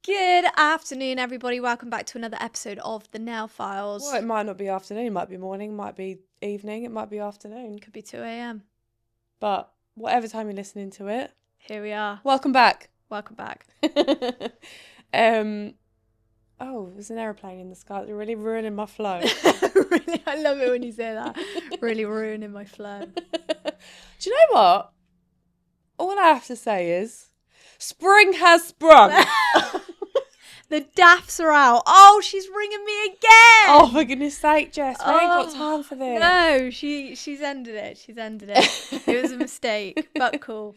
Good afternoon, everybody. Welcome back to another episode of The Nail Files. Well, it might not be afternoon, it might be morning, might be evening, it might be afternoon. Could be 2 a.m. But whatever time you're listening to it, Here we are. welcome back. Welcome back. Oh, there's an aeroplane in the sky. They're really ruining my flow. Really, I love it when you say that. Really ruining my flow. Do you know what? All I have to say is, spring has sprung. The daffs are out. Oh, she's ringing me again. Oh, for goodness sake, Jess, we ain't got time for this. No, she's ended it. She's ended it. It was a mistake, but cool.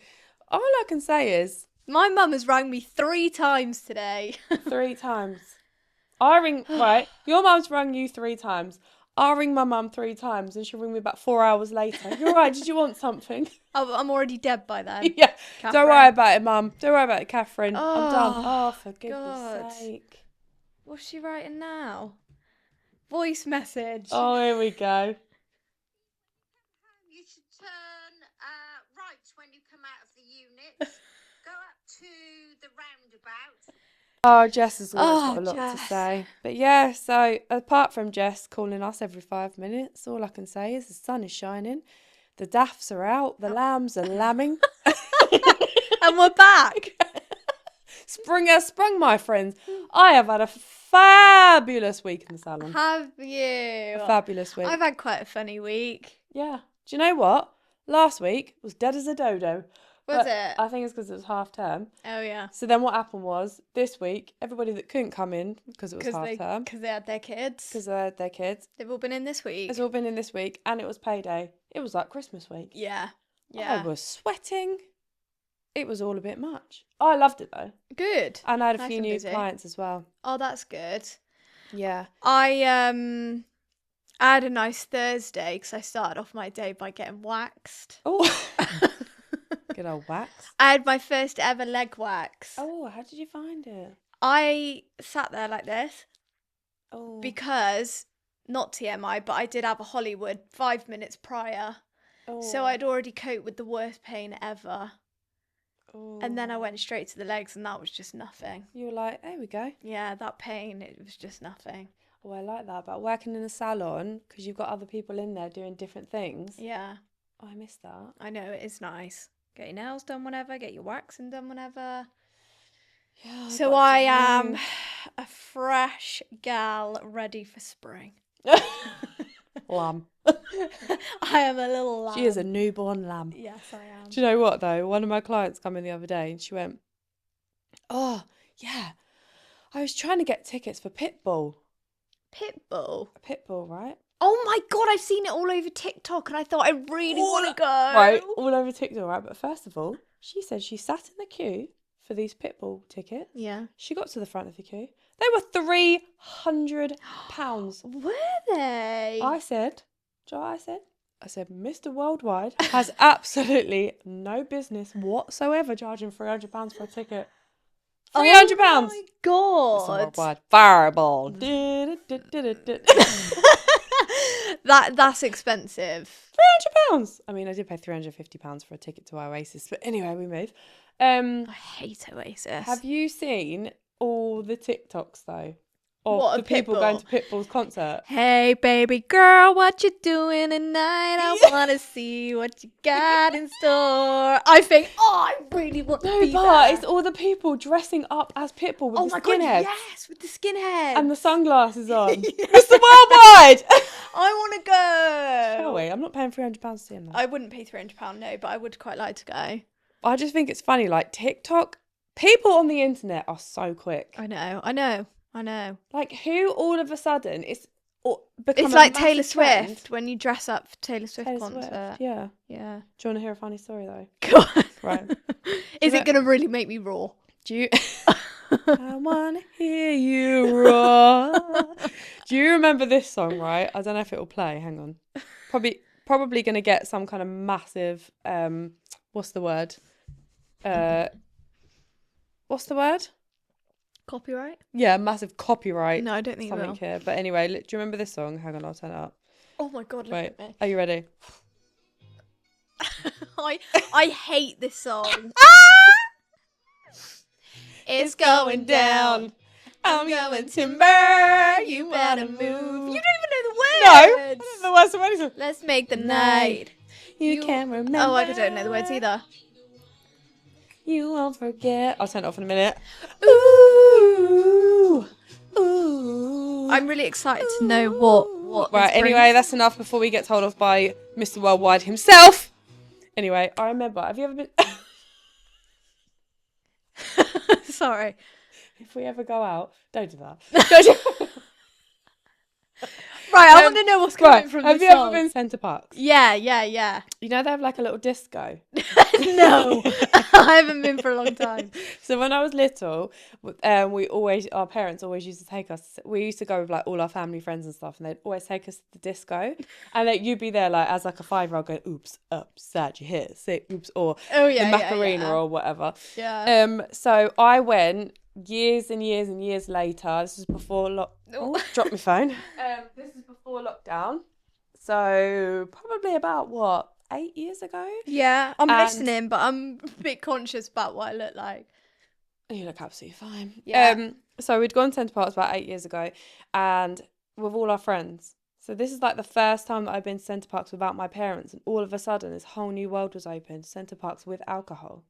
All I can say is, My mum has rang me 3 times today. 3 times. Your mum's rung you 3 times. I'll ring my mum 3 times and she'll ring me back 4 hours later. You're right, did you want something? Oh, I'm already dead by then. Yeah. Catherine. Don't worry about it, mum. Don't worry about it, Catherine. Oh, I'm done. Oh, for goodness God. sake. What's she writing now? Voice message. Oh, here we go. You should turn right when you come out of the unit. Go up to the roundabout. Oh, Jess has always got a lot Jess. to say. But yeah, so apart from Jess calling us every 5 minutes, all I can say is the sun is shining, the daffs are out, the lambs are lambing. And we're back. Spring has sprung, my friends. I have had a fabulous week in the salon. Have you? A fabulous week. I've had quite a funny week. Yeah. Do you know what? Last week was dead as a dodo. Was But it? I think it's because it was half term. Oh, yeah. So then what happened was, this week, everybody that couldn't come in because it was half term, Because they had their kids. because they had their kids, They've all been in this week. it's all been in this week, and it was payday. It was like Christmas week. Yeah. I Yeah. was sweating. It was all a bit much. I loved it though. Good. And I had a Nice few and new busy. clients as well. Oh, that's good. Yeah. I had a nice Thursday because I started off my day by getting waxed. Oh. Good old wax. I had my first ever leg wax. Oh, how did you find it? I sat there like this Oh. because, not TMI, but I did have a Hollywood 5 minutes prior. So Oh. I'd already coped with the worst pain ever. Oh. And then I went straight to the legs and that was just nothing. You were like, there we go. Yeah, that pain, it was just nothing. Oh, I like that. But working in a salon, because you've got other people in there doing different things. Yeah, Oh, I miss that. I know, it is nice. Get your nails done whenever, get your waxing done whenever. Yeah. So I am a fresh gal ready for spring. Lamb. I am a little lamb. She is a newborn lamb. Yes, I am. Do you know what though? One of my clients come in the other day and she went, "Oh yeah, I was trying to get tickets for Pitbull. Pitbull. Pitbull, right? Oh my God, I've seen it all over TikTok and I thought I really want to go. Right, all over TikTok, right? But first of all, she said she sat in the queue for these Pitbull tickets. Yeah. She got to the front of the queue. They were £300. Were they? I said, do you know what I said? I said, Mr. Worldwide has absolutely no business whatsoever charging £300 for a ticket. £300. Oh my Mr. God. Worldwide. Fireball. That's expensive. £300. I mean, I did pay £350 for a ticket to Oasis, but anyway, we move. I hate Oasis. Have you seen all the TikToks though of What, the of people Pitbull? going to Pitbull's concert? Hey baby girl, what you doing tonight? I wanna see what you got in store. I think, I really want to No, be but there. it's all the people dressing up as Pitbull with Oh the my God, skinheads yes, with the skinheads. and the sunglasses on. Yeah. Mr. Worldwide! I want to go. Shall we? I'm not paying £300 to see him though. I wouldn't pay £300, no, but I would quite like to go. I just think it's funny, like TikTok, people on the internet are so quick. I know. Like who all of a sudden become It's a like massive Taylor trend? Swift when you dress up for Taylor Swift Taylor concert. Swift, yeah. Yeah. Do you want to hear a funny story though? Go on. Right. Is know- it going to really make me raw? Do you? I wanna hear you roar. Do you remember this song? Right. I don't know if it will play. Hang on. Probably gonna get some kind of massive. What's the word? What's the word? Copyright? Yeah, massive copyright. No, I don't think it something will. here. But anyway, do you remember this song? Hang on, I'll turn it up. Oh my God, look Wait, at me. are you ready? I hate this song. It's going down. I'm going timber. You better move. You don't even know the No, I words. don't know the words of anything. Let's make the night. You can't remember. Oh, I don't know the words either. You won't forget. I'll turn it off in a minute. Ooh, ooh. I'm really excited to know what. Right. this Anyway, brings. that's enough before we get told off by Mr. Worldwide himself. Anyway, I remember. Have you ever been? Sorry. If we ever go out, don't do that. Don't do- Right, I want to know what's coming from have the you song. ever been Centre Parks? Yeah. You know they have like a little disco. No, I haven't been for a long time. So when I was little, our parents always used to take us. We used to go with like all our family friends and stuff, and they'd always take us to the disco. And like, you'd be there like as like a 5-year-old going, "Oops, upside your head, say oops," or Oh yeah, the Macarena or whatever. yeah. So I went years and years and years later. This is before drop my phone. This is before lockdown. So probably about 8 years ago. Yeah, I'm And- listening, but I'm a bit conscious about what I look like. You look absolutely fine. Yeah. So we'd gone to Centre Parks about 8 years ago, and with all our friends. So this is like the first time that I've been to Centre Parks without my parents, and all of a sudden this whole new world was open. Centre Parks with alcohol.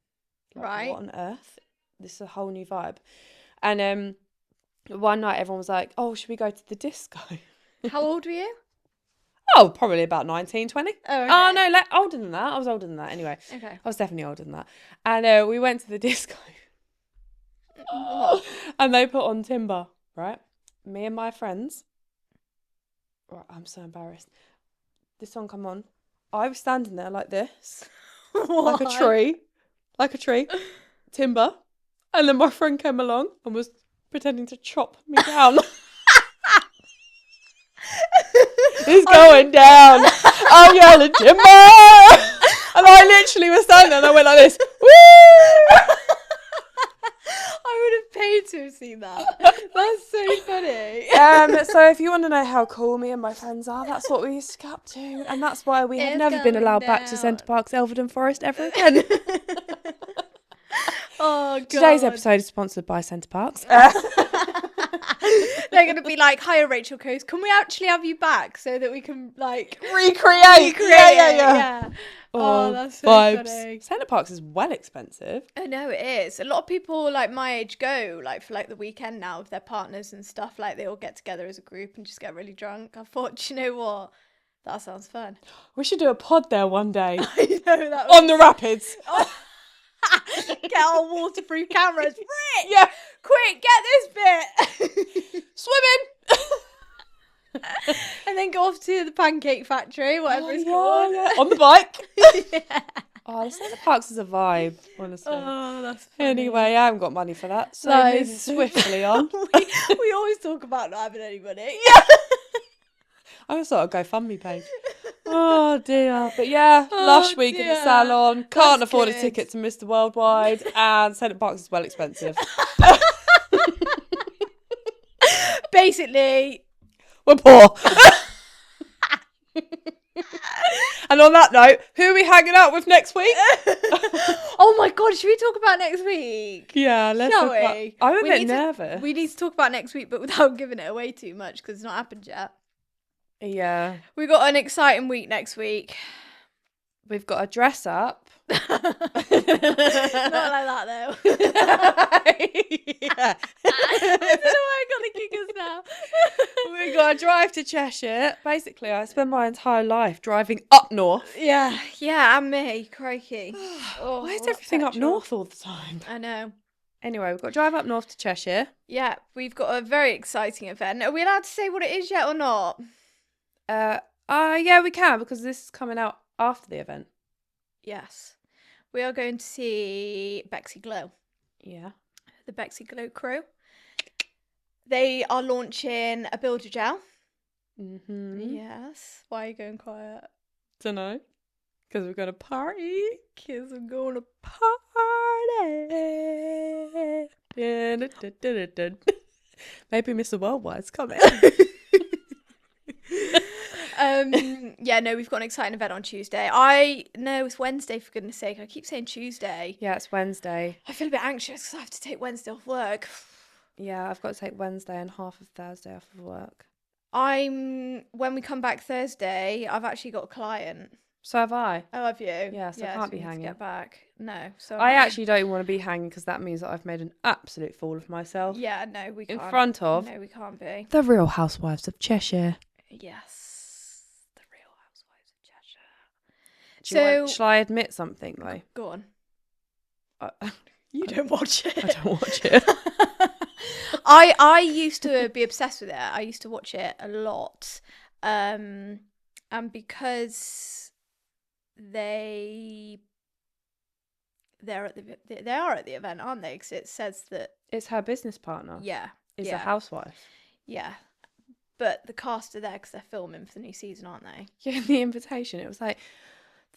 Like, Right. what on earth? This is a whole new vibe. And one night everyone was like, "Oh, should we go to the disco?" How old were you? Oh, probably about 19, 20. Oh, okay. Oh no, older than that. I was older than that anyway. Okay. I was definitely older than that. And we went to the disco. And they put on Timber, right? Me and my friends. Right, I'm so embarrassed. This song come on. I was standing there like this. Like a tree. Like a tree. Timber. And then my friend came along and was pretending to chop me down. It's going down. I'm yelling timber. And I literally was standing there and I went like this. Woo! I would have paid to have seen that. That's so funny. So if you want to know how cool me and my friends are, that's what we used to get up to. And that's why we have It's never been going allowed back to down. Centre Parks, Elvedon Forest ever again. Oh god. Today's episode is sponsored by Centre Parks. They're gonna be like, "Hiya, Rachel Coast. Can we actually have you back so that we can like Recreate. it?" Yeah. Oh, that's so funny. Centre Parks is well expensive. I know it is. A lot of people like my age go like for like the weekend now with their partners and stuff. Like they all get together as a group and just get really drunk. I thought, do you know what? That sounds fun. We should do a pod there one day. I know that. On the rapids. Get our waterproof cameras. Rick, Yeah. quick, get this bit. Swimming. And then go off to the pancake factory, whatever it's yeah, called. yeah. On the bike. Yeah. Oh, the Centre Parks is a vibe, honestly. Oh, that's funny. Anyway, I haven't got money for that, so That moving is- swiftly on. we always talk about not having any money. I'm gonna start a GoFundMe page. Oh dear. But yeah, lush week in the dear. salon. Can't That's afford a good. ticket to Mr. Worldwide, and Centre Parks is well expensive. Basically, We're poor. And on that note, who are we hanging out with next week? oh my god, should we talk about next week? Yeah, let's Shall talk about- we? I'm a We bit need to- nervous. We need to talk about next week, but without giving it away too much because it's not happened yet. Yeah. We got an exciting week next week. We've got a dress up. Not like that though. Yeah. I don't know why I got the kickers now. We got a drive to Cheshire. Basically, I spend my entire life driving up north. Yeah, and me, crikey. Oh, Why is all that everything up petrol. north all the time? I know. Anyway, we've got to drive up north to Cheshire. Yeah, we've got a very exciting event. Are we allowed to say what it is yet or not? Yeah, we can because this is coming out after the event. Yes. We are going to see Bexy Glow, Yeah. the Bexy Glow crew. They are launching a builder gel. Mm-hmm. Yes. Why are you going quiet? Don't know. Because we're going to party. Kids are going to Maybe Mr. Worldwide's coming. Yeah, no, we've got an exciting event on Tuesday. No, it's Wednesday, for goodness sake. I keep saying Tuesday. Yeah, it's Wednesday. I feel a bit anxious because I have to take Wednesday off work. Yeah, I've got to take Wednesday and half of Thursday off of work. When we come back Thursday, I've actually got a client. So have I. Oh, have you? Yeah, so I can't be we need to hanging. get back. No, so I actually don't want to be hanging because that means that I've made an absolute fool of myself. Yeah, no, we In can't. front of No, we can't be. the Real Housewives of Cheshire. Yes, the Real Housewives of Cheshire. Shall I admit something though? Go on. I You don't watch it. I don't watch it. I used to be obsessed with it. I used to watch it a lot, and because they are at the event, aren't they? Because it says that It's her business partner. yeah, Is yeah, a housewife. yeah. But the cast are there because they're filming for the new season, aren't they? Yeah, in the invitation, it was like,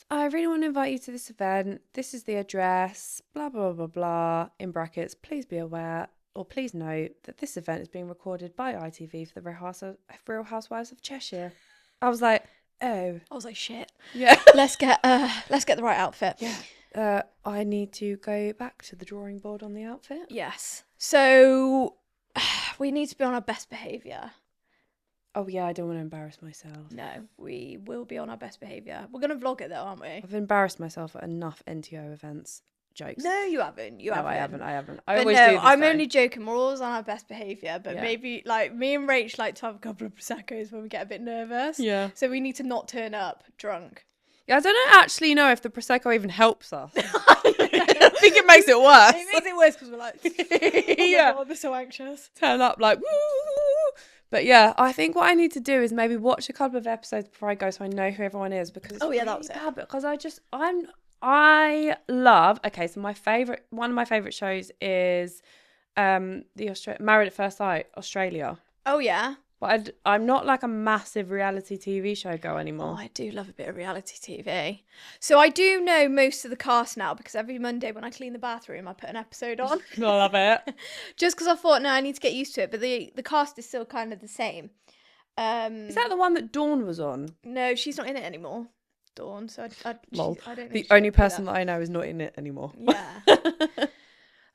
I really want to invite you to this event. This is the address, blah, blah, blah, blah. In brackets, please be aware or please note that this event is being recorded by ITV for the Real Housewives of Cheshire. I was like, oh. I was like, shit. Yeah. Let's get the right outfit. Yeah. I need to go back to the drawing board on the outfit. Yes. So we need to be on our best behaviour. Oh, yeah, I don't want to embarrass myself. No, we will be on our best behaviour. We're going to vlog it though, aren't we? I've embarrassed myself at enough NTO events. Jokes. No, you haven't. No, I haven't. I But always no, do this, I'm though. only joking. We're always on our best behaviour. But Yeah. maybe, like, me and Rach like to have a couple of Prosecco's when we get a bit nervous. Yeah. So we need to not turn up drunk. Yeah, I don't actually know if the Prosecco even helps us. I think it makes it worse. It makes it worse because we're like, oh my Yeah. God, we're so anxious. Turn up like, woo. But yeah, I think what I need to do is maybe watch a couple of episodes before I go so I know who everyone is because it's Oh, yeah, that really was it. bad because I love, okay, so one of my favourite shows is Married at First Sight, Australia. Oh, yeah. But I'm not like a massive reality TV show girl Oh, anymore. I do love a bit of reality TV. So I do know most of the cast now because every Monday when I clean the bathroom, I put an episode on. I love it. Just because I thought, no, I need to get used to it. But the cast is still kind of the same. Is that the one that Dawn was on? No, she's not in it anymore, Dawn. So Lol. I don't know. The only person that I know is not in it anymore. Yeah.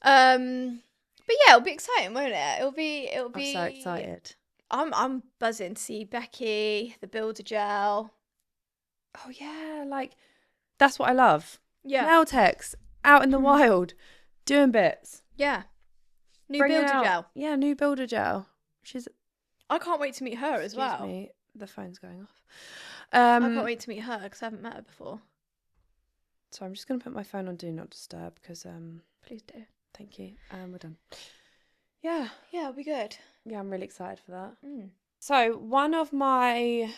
But yeah, it'll be exciting, won't it? It'll be. I'm so excited. I'm buzzing to see Becky, the Builder Gel. Oh yeah, like that's what I love. Yeah. Nail techs out in the wild, doing bits. Yeah. New Bringing Builder out- Gel. Yeah, new Builder Gel. She's. I can't wait to meet her as Excuse well. me, the phone's going off. I can't wait to meet her because I haven't met her before. So I'm just gonna put my phone on Do Not Disturb because Please do. thank you. We're done. Yeah, Yeah, it'll be good. yeah, I'm really excited for that. Mm. So one of my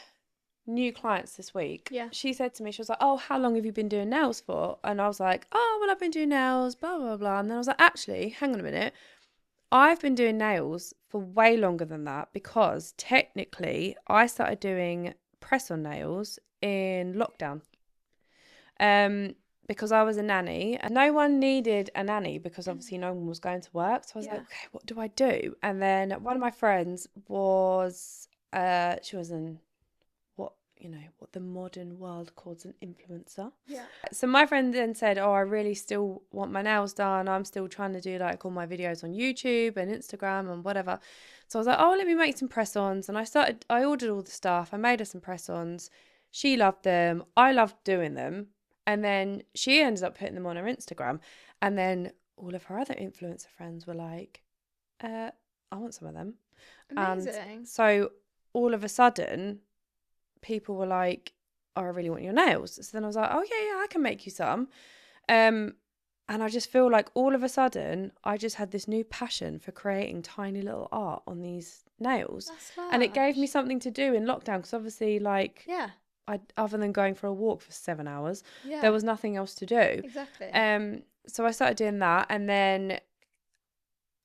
new clients this week, Yeah. she said to me, she was like, oh, how long have you been doing nails for? And I was like, oh, well, I've been doing nails, blah, blah, blah. And then I was like, actually, hang on a minute. I've been doing nails for way longer than that because technically I started doing press-on nails in lockdown. Because I was a nanny and no one needed a nanny because obviously no one was going to work. So I was like, okay, what do I do? And then one of my friends was, she was what the modern world calls an influencer. Yeah. So my friend then said, oh, I really still want my nails done. I'm still trying to do like all my videos on YouTube and Instagram and whatever. So I was like, oh, let me make some press-ons. And I ordered all the stuff. I made her some press-ons. She loved them. I loved doing them. And then she ended up putting them on her Instagram. And then all of her other influencer friends were like, I want some of them. Amazing. And so all of a sudden, people were like, oh, I really want your nails. So then I was like, oh, yeah, I can make you some. And I just feel like all of a sudden, I just had this new passion for creating tiny little art on these nails. That's And it gave me lush. something to do in lockdown because obviously, like, Yeah. other than going for a walk for 7 hours, Yeah. there was nothing else to do. Exactly. So I started doing that, and then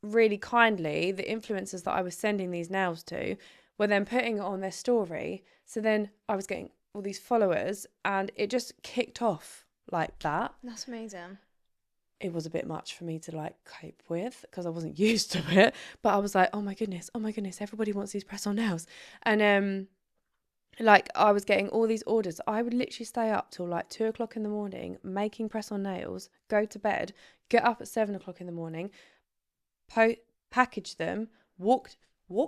really kindly, the influencers that I was sending these nails to were then putting it on their story. So then I was getting all these followers, and it just kicked off like that. That's amazing. It was a bit much for me to like cope with because I wasn't used to it. But I was like, oh my goodness, everybody wants these press-on nails. And like I was getting all these orders. I would literally stay up till like 2 o'clock in the morning making press-on nails, go to bed, get up at 7 o'clock in the morning, package them, walk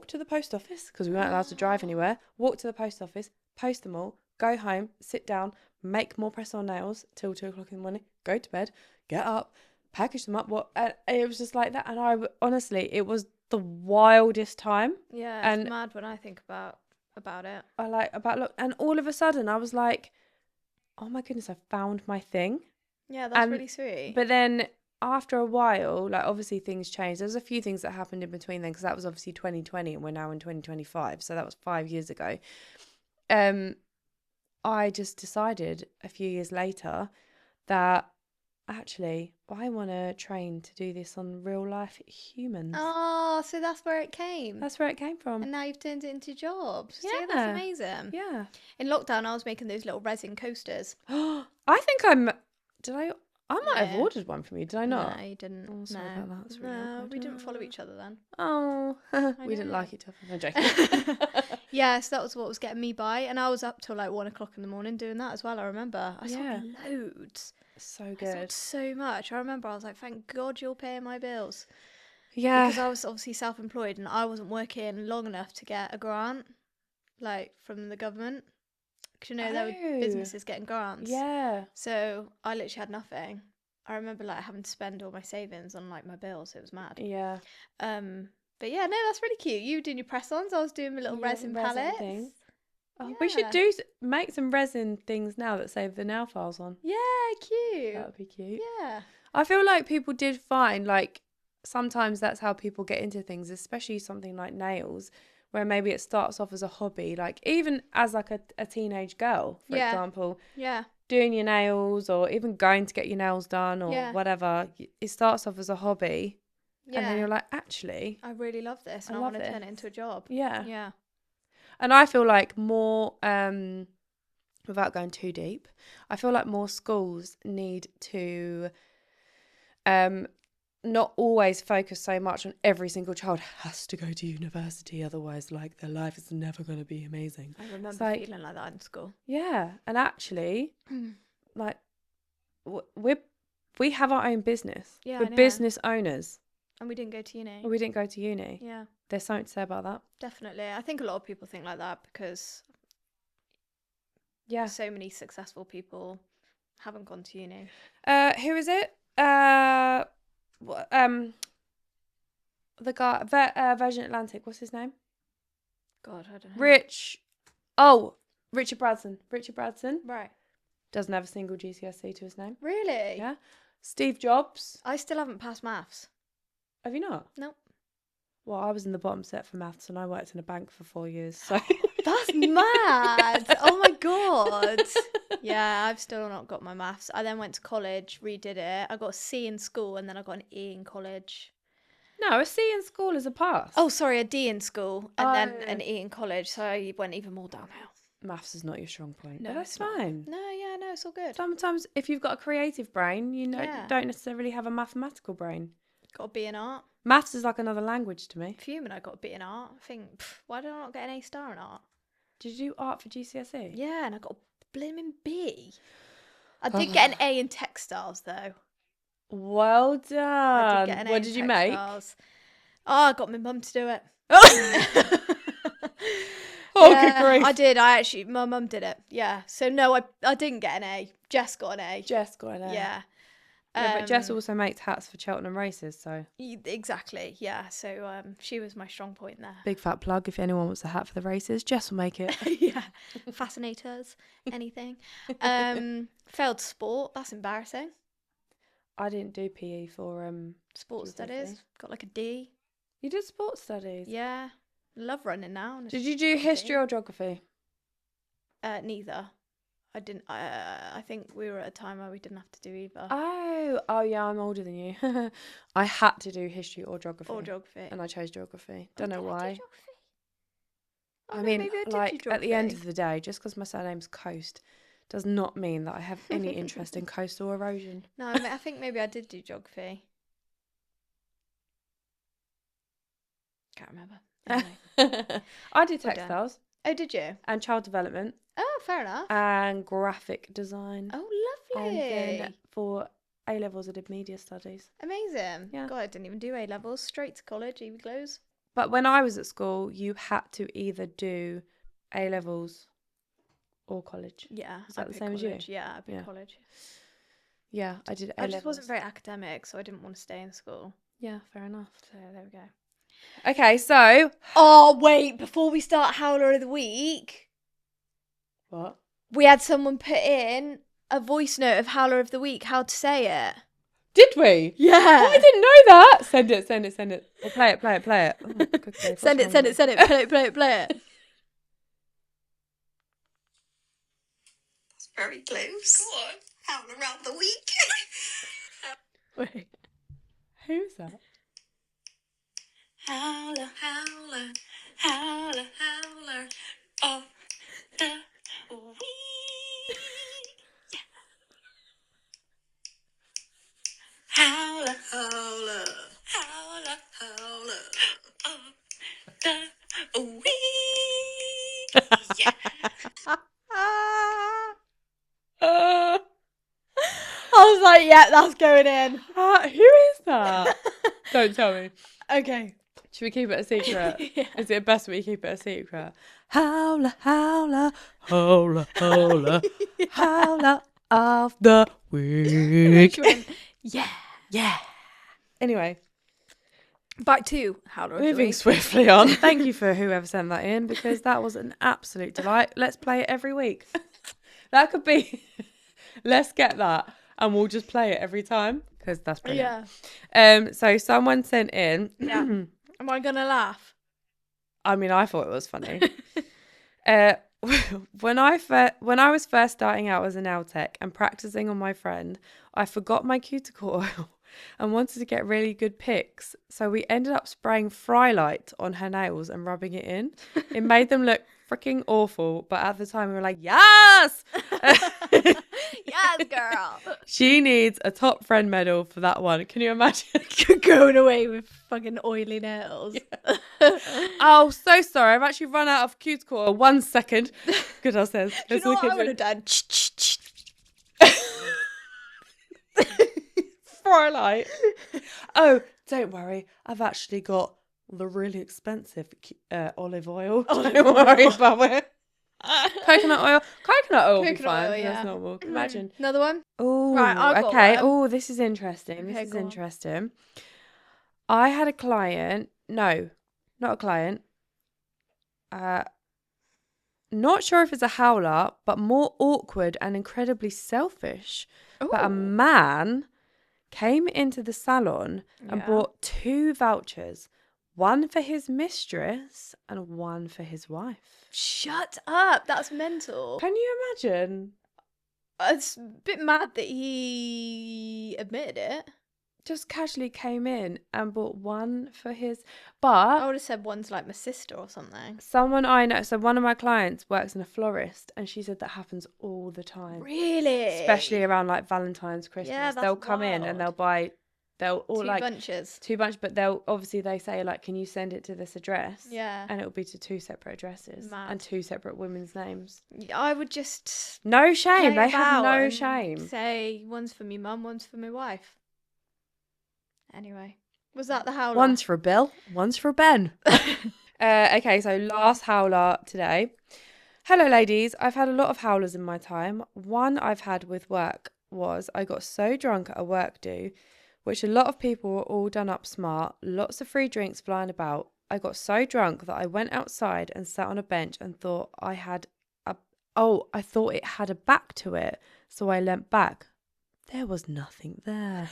to the post office because we weren't allowed to drive anywhere. Walk to the post office, post them all, go home, sit down, make more press-on nails till 2 o'clock in the morning, go to bed, get up, package them up. It was just like that, and honestly, it was the wildest time. Yeah, it's And mad when I think about it. and all of a sudden I was like, oh my goodness, I found my thing. Yeah, that's And really sweet. But then after a while, like obviously things changed. There's a few things that happened in between then because that was obviously 2020 and we're now in 2025. So that was 5 years ago. I just decided a few years later that actually I want to train to do this on real life humans. Oh, so that's where it came. That's where it came from. And now you've turned it into jobs. Yeah. See, that's amazing. Yeah. In lockdown, I was making those little resin coasters. I think I might have Yeah. ordered one from you. Did I not? No, you didn't. Oh, sorry no, about that. That's really no, awkward. we didn't follow each other then. Oh, we didn't know. like each other. No joking. Yeah, so that was what was getting me by, and I was up till like 1 o'clock in the morning doing that as well. I remember I Yeah. sold loads. So I good. sold so much. I remember I was like, thank God you're paying my bills. Yeah. Because I was obviously self-employed and I wasn't working long enough to get a grant, like from the government. Because you know there were businesses getting grants. Yeah. So I literally had nothing. I remember like having to spend all my savings on like my bills. It was mad. Yeah. But yeah, no, that's really cute. You were doing your press-ons. I was doing my little resin palettes. things. Oh, we should make some resin things now that say the nail files on. Yeah, cute. That would be cute. Yeah. I feel like people did find like sometimes that's how people get into things, especially something like nails, where maybe it starts off as a hobby, like even as like a teenage girl, for example. Yeah. Doing your nails or even going to get your nails done or Yeah. whatever. It starts off as a hobby. Yeah. And then you're like, actually, I really love this and I love want to turn this. it into a job. Yeah. Yeah. And I feel like more, without going too deep, I feel like more schools need to not always focus so much on every single child has to go to university, otherwise like their life is never going to be amazing. I remember feeling like that in school. Yeah. And actually, like, we have our own business. Yeah, We're business owners. And we didn't go to uni. We didn't go to uni. Yeah. There's something to say about that. Definitely. I think a lot of people think like that because so many successful people haven't gone to uni. Who is it? The guy, Virgin Atlantic. What's his name? God, I don't know. Richard Branson. Richard Branson Right. doesn't have a single GCSE to his name. Really? Yeah. Steve Jobs. I still haven't passed maths. Have you not? Nope. Well, I was in the bottom set for maths and I worked in a bank for 4 years. So That's mad. Oh my God. Yeah, I've still not got my maths. I then went to college, redid it. I got a C in school and then I got an E in college. No, a C in school is a pass. Oh, sorry, a D in school and then an E in college. So I went even more downhill. Maths is not your strong point. No, but that's it's not. fine. No, yeah, no, it's all good. Sometimes if you've got a creative brain, you know, don't necessarily have a mathematical brain. Got a B in art. Maths is like another language to me. Fuming, I got a B in art. I think, why did I not get an A star in art? Did you do art for GCSE? Yeah, and I got a blimmin' B. I did get an A in textiles though. Well done. I did get an A What in did you make? textiles. Oh, I got my mum to do it. Oh, good grief. I did. My mum did it. Yeah. So no, I didn't get an A. Jess got an A. Jess got an A. Yeah. Yeah, but Jess also makes hats for Cheltenham races, so. Exactly. Yeah. So she was my strong point there. Big fat plug. If anyone wants a hat for the races, Jess will make it. Yeah. Fascinators. Anything. Failed sport. That's embarrassing. I didn't do PE for Sports GCSE. studies. Got like a D. You did sports studies? Yeah. Love running now. Did you do history or geography? Neither. I didn't. I think we were at a time where we didn't have to do either. Oh yeah, I'm older than you. I had to do history or geography. Or geography. And I chose geography. Don't know why. Oh, I no, mean, maybe I did like do at the end geography. of the day, just because my surname's Coast does not mean that I have any interest in coastal erosion. No, I think maybe I did do geography. Can't remember. Anyway. I did We're done. textiles. Oh, did you? and child development Oh, fair enough. and graphic design. Oh, And then lovely. for A levels, I did media studies. Amazing. Yeah. God, I didn't even do A levels. Straight to college, Evie Glows. But when I was at school, you had to either do A levels or college. Yeah. Is that I the picked same as you? college. Yeah, I picked Yeah. college. Yeah, I did A I levels. just wasn't very academic, so I didn't want to stay in school. Yeah, fair enough. So there we go. Okay, so Oh, wait. Before we start Howler of the Week, what? we had someone put in a voice note of Howler of the Week, how to say it. Did we? Yeah. Oh, I didn't know that. Send it. Or play it. Oh, good grief, Send what's it. wrong with Play it. That's very close. Go on. Howl around the week. Wait. Who's that? Howler, howler, howler, howler of the week. Howler, howler, howler, howler of the week. Yeah. I was like, yeah, that's going in. Who is that? Don't tell me. Okay. Should we keep it a secret? Yeah. Is it best we keep it a secret? Howler, howler, howler, howler, howler of the week. She went, yeah. Yeah. Anyway, Back to Howler of the moving Week. swiftly on. Thank you for whoever sent that in, because that was an absolute delight. Let's play it every week. That could be. Let's get that, and we'll just play it every time, because that's brilliant. Yeah. So someone sent in. Yeah. Am I gonna laugh? I mean, I thought it was funny. When I was first starting out as a nail tech and practicing on my friend, I forgot my cuticle oil and wanted to get really good pics. So we ended up spraying Frylight on her nails and rubbing it in. It made them look freaking awful, but at the time we were like, yes! Yes, girl. She needs a top friend medal for that one. Can you imagine? Going away with fucking oily nails. Oh, so sorry. I've actually run out of cuticle oil. 1 second. Good, I says. Do you know what I would have done? Frylight. Oh, don't worry. I've actually got the really expensive olive oil. Don't worry about it. Coconut oil. Coconut oil will be Coconut fine. oil, yeah. That's normal. Imagine. Another one? Oh, Right, I've got okay. one. Oh, this is interesting. Okay, This is go on. interesting. I had a client. No, not a client. Not sure if it's a howler, but more awkward and incredibly selfish. But a Ooh. man came into the salon and Yeah. bought 2 vouchers, one for his mistress and one for his wife. Shut up. That's mental. Can you imagine? It's a bit mad that he admitted it. Just casually came in and bought one for his. I But would have said one's like my sister or something. someone I know, so one of my clients works in a florist, and she said that happens all the time. Really? Especially around like Valentine's, Christmas. Yeah, that's they'll come in and wild. they'll all Two like bunches. 2 bunch, but they'll obviously they say like, can you send it to this address? Yeah. And it'll be to 2 separate addresses Mad. and 2 separate women's names. I would just No shame. play They have about no and shame. say one's for me mum, one's for my wife. Anyway, was that the howler? One's for Bill, one's for Ben. Okay, so last howler today. Hello, ladies. I've had a lot of howlers in my time. One I've had with work was I got so drunk at a work do, which a lot of people were all done up smart, lots of free drinks flying about. I got so drunk that I went outside and sat on a bench and thought I thought it had a back to it. So I leant back. There was nothing there.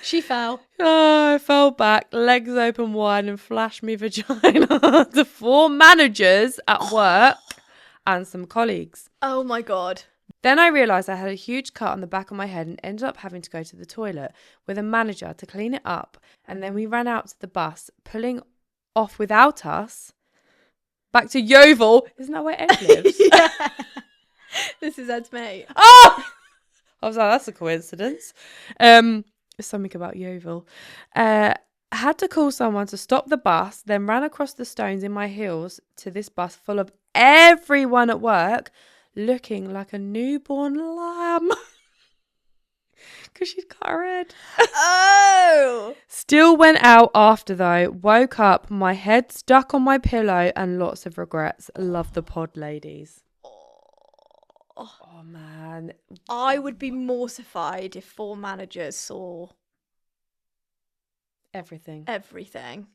She fell. Oh, I fell back, legs open wide, and flashed me vagina to 4 managers at work and some colleagues. Oh my god. Then I realised I had a huge cut on the back of my head and ended up having to go to the toilet with a manager to clean it up. And then we ran out to the bus, pulling off without us. Back to Yeovil. Isn't that where Ed lives? Yeah. This is Ed's mate. Oh! I was like, that's a coincidence. Something about Yeovil. I had to call someone to stop the bus, then ran across the stones in my heels to this bus full of everyone at work looking like a newborn lamb. Because she'd cut her head. Oh! Still went out after though. Woke up, my head stuck on my pillow and lots of regrets. Love the pod, ladies. Oh man. I would be mortified if 4 managers saw Everything. everything.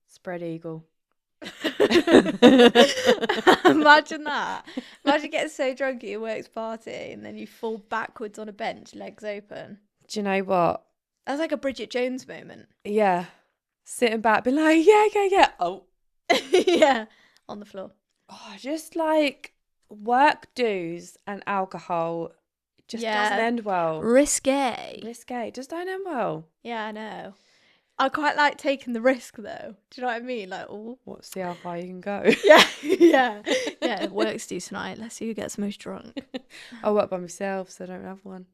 Spread eagle. Imagine that. Imagine getting so drunk at your work's party and then you fall backwards on a bench, legs open. Do you know what? That's like a Bridget Jones moment. Yeah. Sitting back, being like, yeah. Oh. Yeah. On the floor. Oh, just like work dues and alcohol just doesn't end well. Risque. Risque. Just don't end well. Yeah, I know. I quite like taking the risk though. Do you know what I mean? Like, oh. What, see how far you can go? Yeah. Work's due tonight. Let's see who gets most drunk. I work by myself, so I don't have one.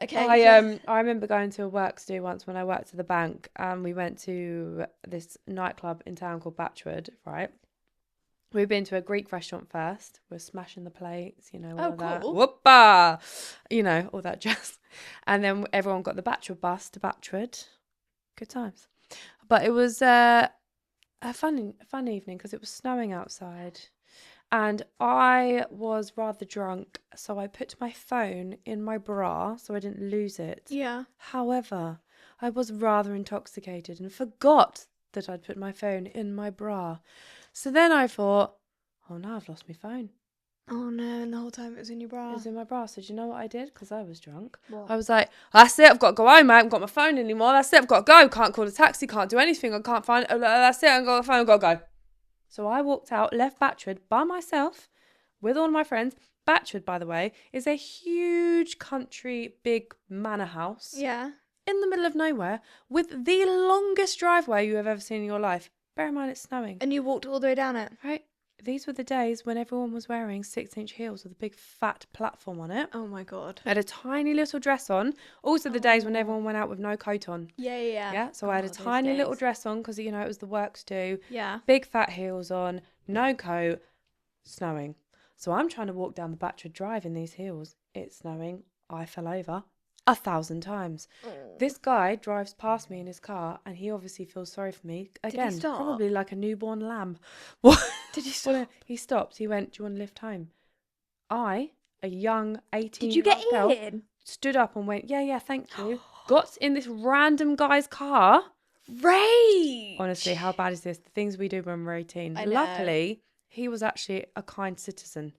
Okay. I remember going to a works do once when I worked at the bank, and we went to this nightclub in town called Batchwood, right? We've been to a Greek restaurant first. We're smashing the plates, all that. Cool. Whoopah! All that jazz. And then everyone got the Batchwood bus to Batchwood. Good times. But it was a fun evening because it was snowing outside. And I was rather drunk, so I put my phone in my bra so I didn't lose it. Yeah. However, I was rather intoxicated and forgot that I'd put my phone in my bra. So then I thought, oh no, I've lost my phone. Oh no, and the whole time it was in your bra. It was in my bra. So do you know what I did? Because I was drunk. What? I was like, that's it, I've got to go home, mate. I haven't got my phone anymore. That's it, I've got to go. Can't call a taxi, can't do anything. I can't find it. That's it, I've got the phone, I've got to go. So I walked out, left Batchwood by myself with all my friends. Batchwood, by the way, is a huge country, big manor house. Yeah. In the middle of nowhere with the longest driveway you have ever seen in your life. Bear in mind it's snowing. And you walked all the way down it? Right? These were the days when everyone was wearing 6-inch heels with a big fat platform on it. Oh my God. I had a tiny little dress on. Also the days when everyone went out with no coat on. Yeah. Yeah, so I had a tiny little dress on because, it was the works do. Yeah. Big fat heels on, no coat, snowing. So I'm trying to walk down the Batchwood Drive in these heels. It's snowing. I fell over 1,000 times. This guy drives past me in his car and he obviously feels sorry for me. Again, probably like a newborn lamb. What? Did he stop? Well, he stopped. He went, do you want to lift home? I, a young 18 Did you get girl, in? stood up and went, yeah, thank you. Got in this random guy's car. Rage! Honestly, how bad is this? The things we do when we're 18. I know. Luckily, he was actually a kind citizen.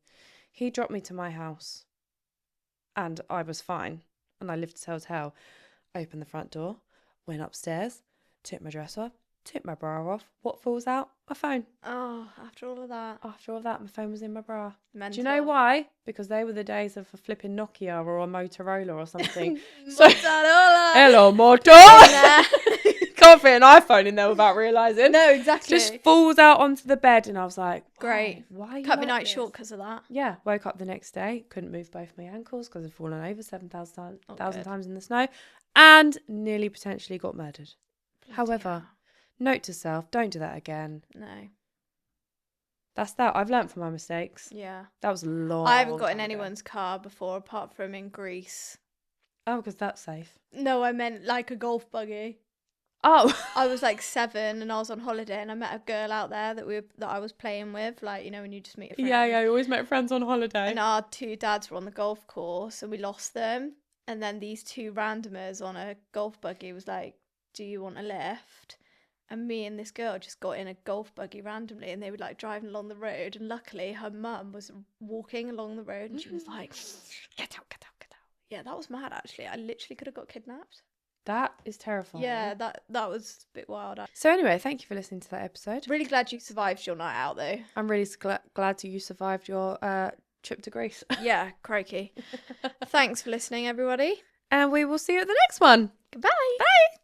He dropped me to my house and I was fine. And I lived as hotel. Opened the front door, went upstairs, took my dress off, took my bra off. What falls out? My phone. Oh, after all of that. After all that, my phone was in my bra. Mental. Do you know why? Because they were the days of a flipping Nokia or a Motorola or something. So, Motorola! hello, Motorola! Can't fit an iPhone in there without realising. No, exactly. Just falls out onto the bed and I was like, great. Why are you Cut me like night this? short because of that. Yeah, woke up the next day, couldn't move both my ankles because I'd fallen over 7,000 good. times in the snow and nearly potentially got murdered. Bloody However, hell. note to self, don't do that again. No. That's that. I've learnt from my mistakes. Yeah. That was a long I haven't got in time ago. anyone's car before apart from in Greece. Oh, because that's safe. No, I meant like a golf buggy. Oh. I was like 7 and I was on holiday and I met a girl out there that I was playing with, like, when you just meet a friend. Yeah, you always met friends on holiday. And our 2 dads were on the golf course and we lost them. And then these 2 randomers on a golf buggy was like, do you want a lift? And me and this girl just got in a golf buggy randomly and they were like driving along the road. And luckily her mum was walking along the road and she was like, get out, get out, get out. Yeah, that was mad actually. I literally could have got kidnapped. That is terrifying. Yeah, that was a bit wild. So anyway, thank you for listening to that episode. Really glad you survived your night out though. I'm really glad you survived your trip to Greece. Yeah, crikey. Thanks for listening, everybody. And we will see you at the next one. Goodbye. Bye.